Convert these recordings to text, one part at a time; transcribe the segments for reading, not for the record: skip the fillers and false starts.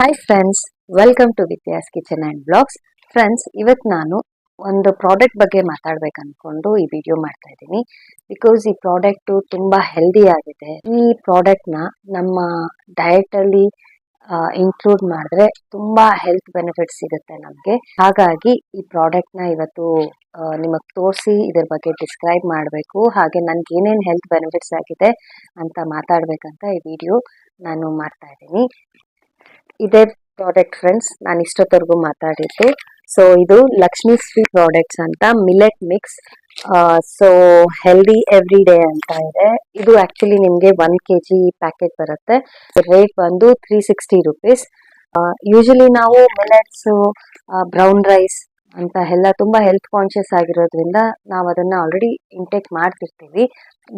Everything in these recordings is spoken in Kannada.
Hi friends, welcome to Vidya's kitchen and blogs. Friends, ಇವತ್ತು ನಾನು ಒಂದು ಪ್ರಾಡಕ್ಟ್ ಬಗ್ಗೆ ಮಾತಾಡ್ಬೇಕು ಅನ್ಕೊಂಡು ಈ ವಿಡಿಯೋ ಮಾಡ್ತಾ ಇದ್ದೀನಿ. ಬಿಕಾಸ್ ಈ ಪ್ರಾಡಕ್ಟು ತುಂಬ ಹೆಲ್ದಿ ಆಗಿದೆ. ಈ ಪ್ರಾಡಕ್ಟ್ನ ನಮ್ಮ ಡಯಟಲ್ಲಿ ಇನ್ಕ್ಲೂಡ್ ಮಾಡಿದ್ರೆ ತುಂಬ ಹೆಲ್ತ್ ಬೆನಿಫಿಟ್ಸ್ ಸಿಗುತ್ತೆ ನಮಗೆ. ಹಾಗಾಗಿ ಈ ಪ್ರಾಡಕ್ಟ್ನ ಇವತ್ತು ನಿಮಗೆ ತೋರಿಸಿ ಇದ್ರ ಬಗ್ಗೆ ಡಿಸ್ಕ್ರೈಬ್ ಮಾಡಬೇಕು. ಹಾಗೆ ನನಗೆ ಏನೇನು ಹೆಲ್ತ್ ಬೆನಿಫಿಟ್ಸ್ ಆಗಿದೆ ಅಂತ ಮಾತಾಡ್ಬೇಕಂತ ಈ ವಿಡಿಯೋ ನಾನು ಮಾಡ್ತಾ ಇದ್ದೀನಿ. ಇದೇ ಪ್ರಾಡಕ್ಟ್ ಫ್ರೆಂಡ್ಸ್ ನಾನು ಇಷ್ಟೊತ್ತವರೆಗೂ ಮಾತಾಡಿದ್ದು. ಸೊ ಇದು ಲಕ್ಷ್ಮಿ ಶ್ರೀ ಪ್ರಾಡಕ್ಟ್ಸ್ ಅಂತ millet mix. So healthy every day ಅಂತ ಇದೆ. ಇದು ಆಕ್ಚುಲಿ ನಿಮಗೆ 1 kg ಪ್ಯಾಕೆಟ್ ಬರುತ್ತೆ. ರೇಟ್ ಬಂದು 360 ರುಪೀಸ್. ಯೂಶಲಿ ನಾವು ಮಿಲೆಟ್ಸ್, ಬ್ರೌನ್ ರೈಸ್ ಅಂತ ಎಲ್ಲ ತುಂಬ ಹೆಲ್ತ್ ಕಾನ್ಶಿಯಸ್ ಆಗಿರೋದ್ರಿಂದ ನಾವು ಅದನ್ನ ಆಲ್ರೆಡಿ ಇಂಟೇಕ್ ಮಾಡ್ತಿರ್ತೀವಿ.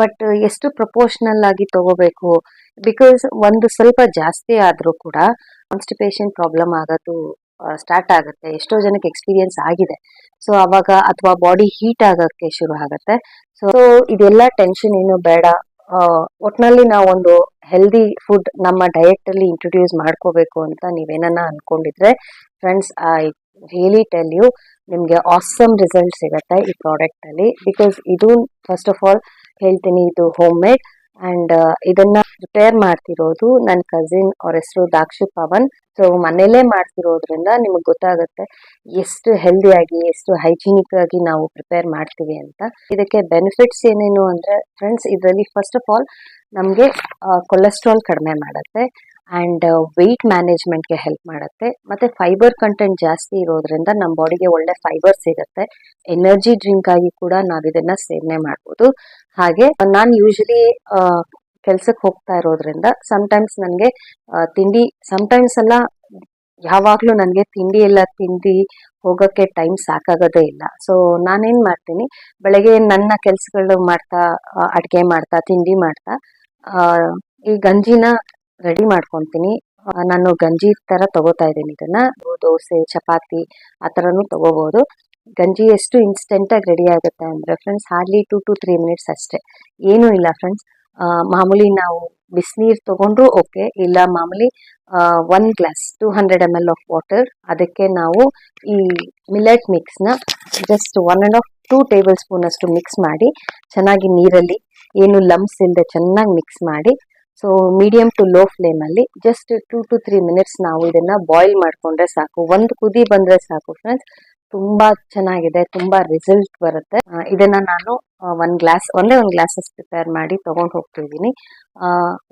ಬಟ್ ಎಷ್ಟು ಪ್ರಪೋರ್ಷನಲ್ ಆಗಿ ತಗೋಬೇಕು, ಬಿಕಾಸ್ ಒಂದು ಸ್ವಲ್ಪ ಜಾಸ್ತಿ ಆದರೂ ಕೂಡ ಕಾನ್ಸ್ಟಿಪೇಷನ್ ಪ್ರಾಬ್ಲಮ್ ಆಗೋದು ಸ್ಟಾರ್ಟ್ ಆಗುತ್ತೆ. ಎಷ್ಟೋ ಜನಕ್ಕೆ ಎಕ್ಸ್ಪೀರಿಯನ್ಸ್ ಆಗಿದೆ. ಸೊ ಅವಾಗ ಅಥವಾ ಬಾಡಿ ಹೀಟ್ ಆಗೋಕ್ಕೆ ಶುರು ಆಗುತ್ತೆ. ಸೊ ಇದೆಲ್ಲ ಟೆನ್ಷನ್ ಏನು ಬೇಡ. ಒಟ್ನಲ್ಲಿ ನಾವೊಂದು ಹೆಲ್ದಿ ಫುಡ್ ನಮ್ಮ ಡಯಟ್ ಅಲ್ಲಿ ಇಂಟ್ರೊಡ್ಯೂಸ್ ಮಾಡ್ಕೋಬೇಕು ಅಂತ ನೀವೇನ ಅನ್ಕೊಂಡಿದ್ರೆ friends, I really tell you, ನಿಮಗೆ ಆಸಮ್ ರಿಸಲ್ಟ್ ಸಿಗುತ್ತೆ ಈ ಪ್ರಾಡಕ್ಟ್ ಅಲ್ಲಿ. ಬಿಕಾಸ್ ಇದು ಫಸ್ಟ್ ಆಫ್ ಆಲ್ ಹೇಳ್ತೀನಿ, ಇದು ಹೋಮ್ ಮೇಡ್ ಅಂಡ್ ಇದನ್ನ ಪ್ರಿಪೇರ್ ಮಾಡ್ತಿರೋದು ನನ್ನ ಕಸಿನ್. ಅವ್ರ ಹೆಸರು ದಾಕ್ಷು ಪವನ್. ಸೊ ಮನೇಲೇ ಮಾಡ್ತಿರೋದ್ರಿಂದ ನಿಮಗೆ ಗೊತ್ತಾಗುತ್ತೆ ಎಷ್ಟು ಹೆಲ್ದಿ ಆಗಿ, ಎಷ್ಟು ಹೈಜಿನಿಕ್ ಆಗಿ ನಾವು ಪ್ರಿಪೇರ್ ಮಾಡ್ತೀವಿ ಅಂತ. ಇದಕ್ಕೆ ಬೆನಿಫಿಟ್ಸ್ ಏನೇನು ಅಂದ್ರೆ ಫ್ರೆಂಡ್ಸ್, ಇದರಲ್ಲಿ ಫಸ್ಟ್ ಆಫ್ ಆಲ್ ನಮಗೆ ಕೊಲೆಸ್ಟ್ರಾಲ್ ಕಡಿಮೆ ಮಾಡುತ್ತೆ ಅಂಡ್ ವೆಯ್ಟ್ ಮ್ಯಾನೇಜ್ಮೆಂಟ್ಗೆ ಹೆಲ್ಪ್ ಮಾಡುತ್ತೆ. ಮತ್ತೆ ಫೈಬರ್ ಕಂಟೆಂಟ್ ಜಾಸ್ತಿ ಇರೋದ್ರಿಂದ ನಮ್ಮ ಬಾಡಿಗೆ ಒಳ್ಳೆ ಫೈಬರ್ ಸಿಗುತ್ತೆ. ಎನರ್ಜಿ ಡ್ರಿಂಕ್ ಆಗಿ ಕೂಡ ನಾವು ಇದನ್ನ ಸೇವನೆ ಮಾಡ್ಬೋದು. ಹಾಗೆ ನಾನು ಯೂಶಲಿ ಕೆಲ್ಸಕ್ಕೆ ಹೋಗ್ತಾ ಇರೋದ್ರಿಂದ ಸಮಟೈಮ್ಸ್ ನನಗೆ ತಿಂಡಿ, ಸಮಟೈಮ್ಸ್ ಎಲ್ಲ ಯಾವಾಗಲೂ ನನಗೆ ತಿಂಡಿ ಎಲ್ಲ ತಿಂದು ಹೋಗೋಕ್ಕೆ ಟೈಮ್ ಸಾಕಾಗೋದೇ ಇಲ್ಲ. ಸೊ ನಾನೇನು ಮಾಡ್ತೀನಿ, ಬೆಳಗ್ಗೆ ನನ್ನ ಕೆಲಸಗಳು ಮಾಡ್ತಾ, ಅಡುಗೆ ಮಾಡ್ತಾ, ತಿಂಡಿ ಮಾಡ್ತಾ ಈ ಗಂಜಿನ ರೆಡಿ ಮಾಡ್ಕೊತೀನಿ. ನಾನು ಗಂಜಿ ಥರ ತಗೋತಾ ಇದ್ದೀನಿ ಇದನ್ನ. ದೋಸೆ, ಚಪಾತಿ ಆ ಥರನೂ ತಗೋಬೋದು. ಗಂಜಿ ಎಷ್ಟು ಇನ್ಸ್ಟೆಂಟಾಗಿ ರೆಡಿ ಆಗುತ್ತೆ ಅಂದರೆ ಫ್ರೆಂಡ್ಸ್, ಹಾರ್ಡ್ಲಿ 2 to 3 ಮಿನಿಟ್ಸ್ ಅಷ್ಟೇ. ಏನೂ ಇಲ್ಲ ಫ್ರೆಂಡ್ಸ್. ಮಾಮೂಲಿ ನಾವು ಬಿಸಿನೀರು ತಗೊಂಡ್ರು ಓಕೆ, ಇಲ್ಲ ಮಾಮೂಲಿ 1 ಗ್ಲಾಸ್ 200 ml ಆಫ್ ವಾಟರ್, ಅದಕ್ಕೆ ನಾವು ಈ ಮಿಲೆಟ್ ಮಿಕ್ಸ್ನ ಜಸ್ಟ್ 1.5-2 ಟೇಬಲ್ ಸ್ಪೂನ್ ಅಷ್ಟು ಮಿಕ್ಸ್ ಮಾಡಿ ಚೆನ್ನಾಗಿ ನೀರಲ್ಲಿ ಏನು ಲಮ್ಸ್ ಇಲ್ಲದೆ ಚೆನ್ನಾಗಿ ಮಿಕ್ಸ್ ಮಾಡಿ, ಸೊ ಮೀಡಿಯಂ ಟು ಲೋ ಫ್ಲೇಮಲ್ಲಿ ಜಸ್ಟ್ 2 to 3 ಮಿನಿಟ್ಸ್ ನಾವು ಇದನ್ನ ಬಾಯ್ಲ್ ಮಾಡ್ಕೊಂಡ್ರೆ ಸಾಕು. ಒಂದು ಕುದಿ ಬಂದ್ರೆ ಸಾಕು ಫ್ರೆಂಡ್ಸ್, ತುಂಬಾ ಚೆನ್ನಾಗಿದೆ, ತುಂಬಾ ರಿಸಲ್ಟ್ ಬರುತ್ತೆ. ಇದನ್ನ ನಾನು ಒಂದೇ ಒಂದು ಗ್ಲಾಸ್ ಪ್ರಿಪೇರ್ ಮಾಡಿ ತಗೊಂಡು ಹೋಗ್ತಿದ್ದೀನಿ.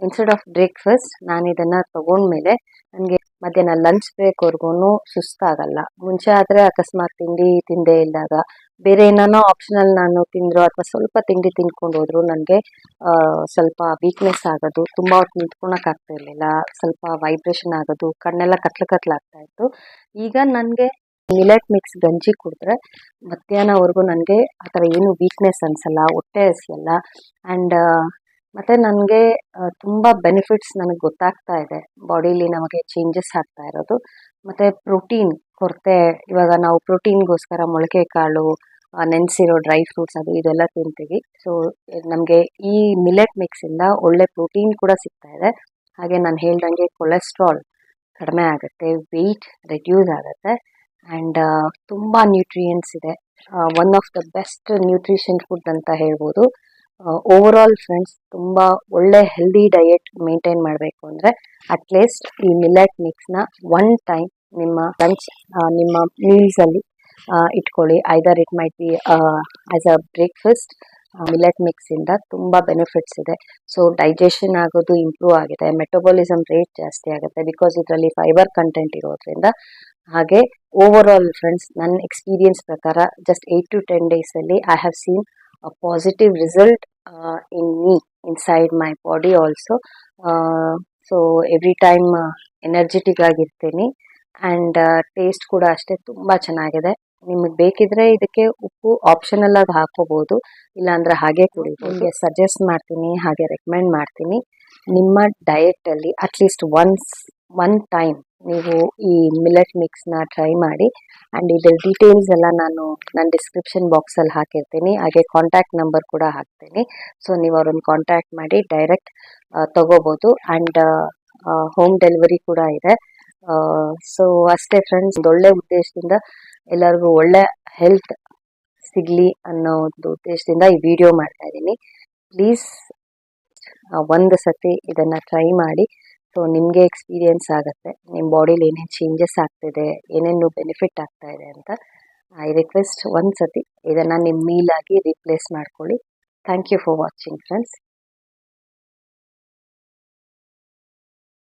ಇನ್ಸ್ಟೆಡ್ ಆಫ್ ಬ್ರೇಕ್ಫಾಸ್ಟ್ ನಾನು ಇದನ್ನ ತಗೊಂಡ್ಮೇಲೆ ನನಗೆ ಮಧ್ಯಾಹ್ನ ಲಂಚ್ ಬ್ರೇಕ್ವರೆಗೂ ಸುಸ್ತಾಗಲ್ಲ. ಮುಂಚೆ ಆದರೆ ಅಕಸ್ಮಾತ್ ತಿಂಡಿ ತಿಂದೇ ಇದ್ದಾಗ ಬೇರೆ ಏನಾನೋ ಆಪ್ಷನಲ್ ನಾನು ತಿಂದ್ರು ಅಥವಾ ಸ್ವಲ್ಪ ತಿಂಡಿ ತಿನ್ಕೊಂಡು ಹೋದ್ರು ನನಗೆ ಸ್ವಲ್ಪ ವೀಕ್ನೆಸ್ ಆಗೋದು, ತುಂಬ ಹೊತ್ತು ನಿಂತ್ಕೊಳಕ್ ಆಗ್ತಾ ಇರಲಿಲ್ಲ, ಸ್ವಲ್ಪ ವೈಬ್ರೇಷನ್ ಆಗೋದು, ಕಣ್ಣೆಲ್ಲ ಕತ್ಲಾಗ್ತಾ ಇತ್ತು. ಈಗ ನನಗೆ ಮಿಲೆಟ್ ಮಿಕ್ಸ್ ಗಂಜಿ ಕುಡಿದ್ರೆ ಮಧ್ಯಾಹ್ನವರೆಗೂ ನನಗೆ ಆ ಥರ ಏನು ವೀಕ್ನೆಸ್ ಅನಿಸಲ್ಲ, ಹೊಟ್ಟೆ ಹಸಿಯಲ್ಲ. ಆ್ಯಂಡ್ ಮತ್ತು ನನಗೆ ತುಂಬ ಬೆನಿಫಿಟ್ಸ್ ನನಗೆ ಗೊತ್ತಾಗ್ತಾ ಇದೆ. ಬಾಡಿಲಿ ನಮಗೆ ಚೇಂಜಸ್ ಆಗ್ತಾ ಇರೋದು. ಮತ್ತು ಪ್ರೋಟೀನ್ ಕೊರತೆ, ಇವಾಗ ನಾವು ಪ್ರೋಟೀನ್ಗೋಸ್ಕರ ಮೊಳಕೆ ಕಾಳು, ನೆನೆಸಿರೋ ಡ್ರೈ ಫ್ರೂಟ್ಸ್ ಅದು ಇದೆಲ್ಲ ತಿಂತೀವಿ. ಸೊ ನಮಗೆ ಈ ಮಿಲೆಟ್ ಮಿಕ್ಸಿಂದ ಒಳ್ಳೆ ಪ್ರೋಟೀನ್ ಕೂಡ ಸಿಗ್ತಾ ಇದೆ. ಹಾಗೆ ನಾನು ಹೇಳ್ದಂಗೆ ಕೊಲೆಸ್ಟ್ರಾಲ್ ಕಡಿಮೆ ಆಗುತ್ತೆ, ವೆಯ್ಟ್ ರೆಡ್ಯೂಸ್ ಆಗುತ್ತೆ ಆ್ಯಂಡ್ ತುಂಬ ನ್ಯೂಟ್ರಿಯೆಂಟ್ಸ್ ಇದೆ. One of the best nutrition food ಅಂತ ಹೇಳ್ಬೋದು. ಓವರ್ ಆಲ್ ಫ್ರೆಂಡ್ಸ್, ತುಂಬ ಒಳ್ಳೆ ಹೆಲ್ದಿ ಡಯಟ್ ಮೇಂಟೈನ್ ಮಾಡಬೇಕು ಅಂದರೆ ಅಟ್ಲೀಸ್ಟ್ ಈ ಮಿಲೆಟ್ ಮಿಕ್ಸ್ನ 1 ಟೈಮ್ ನಿಮ್ಮ ಲಂಚ್, ನಿಮ್ಮ ಮೀಲ್ಸಲ್ಲಿ ಇಟ್ಕೊಳ್ಳಿ. Either it might be as a breakfast. Millet ಮಿಕ್ಸಿಂದ ತುಂಬ ಬೆನಿಫಿಟ್ಸ್ ಇದೆ. ಸೊ ಡೈಜೆಷನ್ ಆಗೋದು ಇಂಪ್ರೂವ್ ಆಗಿದೆ, ಮೆಟಬಾಲಿಸಮ್ ರೇಟ್ ಜಾಸ್ತಿ ಆಗುತ್ತೆ ಬಿಕಾಸ್ ಇದರಲ್ಲಿ ಫೈಬರ್ ಕಂಟೆಂಟ್ ಇರೋದ್ರಿಂದ. ಹಾಗೆ ಓವರ್ ಆಲ್ ಫ್ರೆಂಡ್ಸ್, ನನ್ನ ಎಕ್ಸ್ಪೀರಿಯನ್ಸ್ ಪ್ರಕಾರ ಜಸ್ಟ್ 8 to 10 ಡೇಸಲ್ಲಿ I have seen a positive result in me, inside my body also. So every time energetic ಆಗಿರ್ತೀನಿ ಆ್ಯಂಡ್ ಟೇಸ್ಟ್ ಕೂಡ ಅಷ್ಟೇ ತುಂಬ ಚೆನ್ನಾಗಿದೆ. ನಿಮಗೆ ಬೇಕಿದ್ರೆ ಇದಕ್ಕೆ ಉಪ್ಪು ಆಪ್ಷನಲ್ ಆಗಿ ಹಾಕೋಬಹುದು, ಇಲ್ಲಾಂದ್ರೆ ಹಾಗೆ ಕುಡಿಬೋದು. ನಿಮಗೆ ಸಜೆಸ್ಟ್ ಮಾಡ್ತೀನಿ, ಹಾಗೆ ರೆಕಮೆಂಡ್ ಮಾಡ್ತೀನಿ, ನಿಮ್ಮ ಡಯಟಲ್ಲಿ ಅಟ್ಲೀಸ್ಟ್ ಒನ್ ಟೈಮ್ ನೀವು ಈ ಮಿಲೆಟ್ ಮಿಕ್ಸ್ನ ಟ್ರೈ ಮಾಡಿ. ಆ್ಯಂಡ್ ಇದ್ರ ಡೀಟೇಲ್ಸ್ ಎಲ್ಲ ನಾನು ನನ್ನ ಡಿಸ್ಕ್ರಿಪ್ಷನ್ ಬಾಕ್ಸಲ್ಲಿ ಹಾಕಿರ್ತೀನಿ, ಹಾಗೆ ಕಾಂಟ್ಯಾಕ್ಟ್ ನಂಬರ್ ಕೂಡ ಹಾಕ್ತೀನಿ. ಸೊ ನೀವು ಅವ್ರನ್ನ ಕಾಂಟ್ಯಾಕ್ಟ್ ಮಾಡಿ ಡೈರೆಕ್ಟ್ ತಗೋಬೋದು. ಆ್ಯಂಡ್ ಹೋಮ್ ಡೆಲಿವರಿ ಕೂಡ ಇದೆ. ಸೊ ಅಷ್ಟೇ ಫ್ರೆಂಡ್ಸ್, ಒಂದು ಒಳ್ಳೆ ಉದ್ದೇಶದಿಂದ ಎಲ್ಲರಿಗೂ ಒಳ್ಳೆ ಹೆಲ್ತ್ ಸಿಗಲಿ ಅನ್ನೋ ಒಂದು ಉದ್ದೇಶದಿಂದ ಈ ವಿಡಿಯೋ ಮಾಡ್ತಾ ಇದ್ದೀನಿ. ಪ್ಲೀಸ್ ಒಂದು ಸತಿ ಇದನ್ನು ಟ್ರೈ ಮಾಡಿ. ಸೊ ನಿಮಗೆ ಎಕ್ಸ್ಪೀರಿಯನ್ಸ್ ಆಗುತ್ತೆ, ನಿಮ್ಮ ಬಾಡಿಲಿ ಏನೇನು ಚೇಂಜಸ್ ಆಗ್ತಿದೆ, ಏನೇನು ಬೆನಿಫಿಟ್ ಆಗ್ತಾ ಇದೆ ಅಂತ. ಐ ರಿಕ್ವೆಸ್ಟ್ ಒಂದು ಸತಿ ಇದನ್ನು ನಿಮ್ಮ ಮೀಲಾಗಿ ರಿಪ್ಲೇಸ್ ಮಾಡ್ಕೊಳ್ಳಿ. Thank you for watching friends.